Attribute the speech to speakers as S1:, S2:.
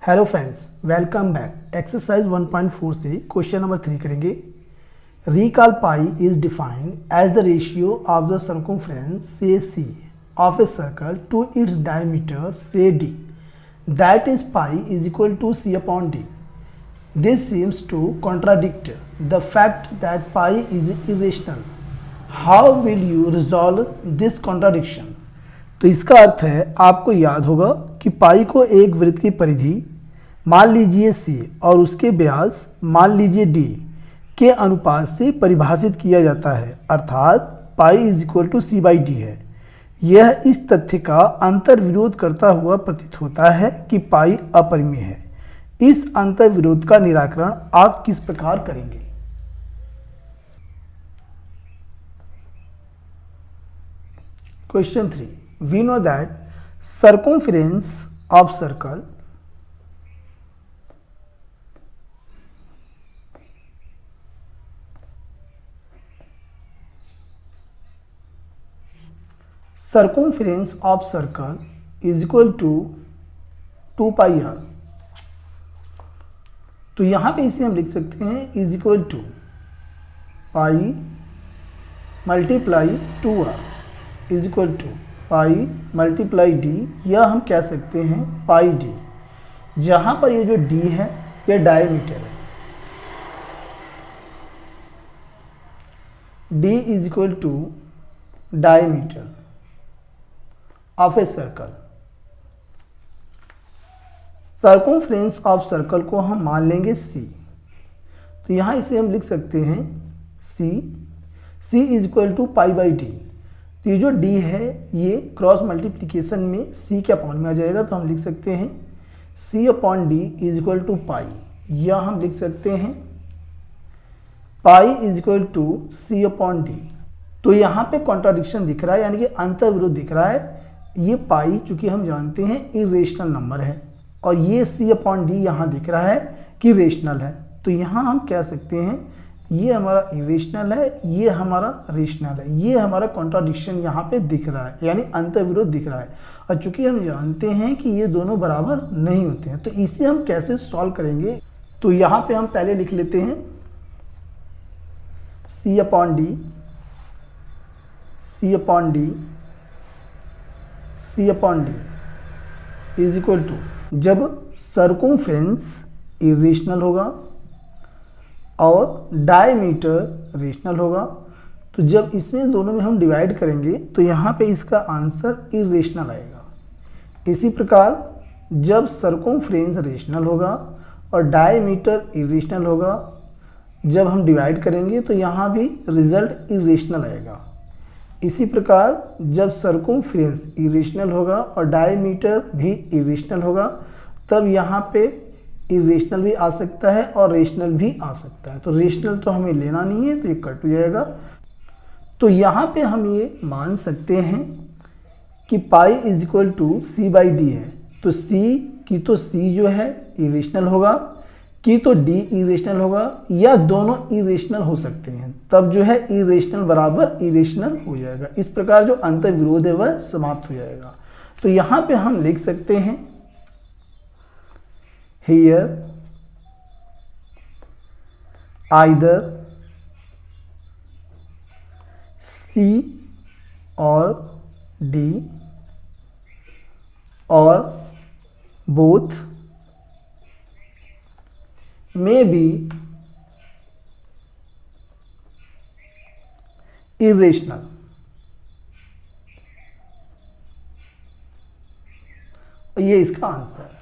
S1: Hello friends, welcome back. Exercise 1.4 से question number 3 करेंगे। Recall pi is defined as the ratio of the circumference से C of a circle to its diameter से D, that is pi is equal to C upon D. This seems to contradict the fact that pi is irrational. How will you resolve this contradiction? तो इसका अर्थ है, आपको याद होगा कि पाई को एक वृत्त की परिधि मान लीजिए c और उसके व्यास मान लीजिए d के अनुपात से परिभाषित किया जाता है, अर्थात pi is equal to C by D है। यह इस तथ्य का अंतर विरोध करता हुआ प्रतीत होता है कि पाई अपरिमेय है। इस अंतर विरोध का निराकरण आप किस प्रकार करेंगे? Question 3, we know that circumference of circle is equal to 2 pi r. तो यहाँ पे इसे हम लिख सकते हैं is equal to pi multiply 2r is equal to pi multiply D, या हम कह सकते हैं पाई डी। जहाँ पर ये जो डी है ये डायमीटर है। D is equal to diameter of a circle. Circumference of circle को हम मान लेंगे c। तो यहाँ इसे हम लिख सकते हैं c is equal to pi by D. तो ये जो d है ये क्रॉस मल्टीप्लिकेशन में c के अपॉन में आ जाएगा, तो हम लिख सकते हैं c upon D is equal to pi, या हम लिख सकते हैं pi is equal to c upon D. तो यहाँ पे कॉन्ट्राडिक्शन दिख रहा है, यानी कि अंतर विरोध दिख रहा है। ये पाई चूंकि हम जानते हैं इरेशनल नंबर है और ये c अपॉन डी यहाँ दिख रहा है कि रेशनल है। तो यहाँ हम कह सकते हैं ये हमारा इरेशनल है, ये हमारा रेशनल है। ये हमारा कॉन्ट्राडिक्शन यहाँ पे दिख रहा है, यानी अंतर विरोध दिख रहा है। और चूंकि हम जानते हैं कि ये दोनों बराबर नहीं होते हैं, तो इसे हम कैसे सॉल्व करेंगे? तो यहाँ पे हम पहले लिख लेते हैं c upon D, c upon D, c upon D is equal to, जब सर्कमफ्रेंस इरेशनल होगा और डायमीटर रेशनल होगा, तो जब इसमें दोनों में हम डिवाइड करेंगे तो यहाँ पे इसका आंसर इरेशनल आएगा। इसी प्रकार जब सर्कमफ्रेंस रेशनल होगा और डायमीटर इरेशनल होगा, जब हम डिवाइड करेंगे तो यहाँ भी रिजल्ट इरेशनल आएगा। इसी प्रकार जब सर्कमफ्रेंस इरेशनल होगा और डायमीटर भी इरेशनल होगा, तब यहाँ पे इरेशनल भी आ सकता है और रेशनल भी आ सकता है। तो रेशनल तो हमें लेना नहीं है, तो ये कट हो जाएगा। तो यहाँ पे हम ये मान सकते हैं कि pi is equal to C by D है। तो सी जो है इरेशनल होगा, कि तो डी इरेशनल होगा, या दोनों इरेशनल हो सकते हैं। तब जो है इरेशनल बराबर इरेशनल हो जाएगा। इस प्रकार जो अंतर विरोध है वह समाप्त हो जाएगा। तो यहाँ पे हम लिख सकते हैं हियर आइदर सी और डी और बोथ may be irrational। ये इसका आंसर है।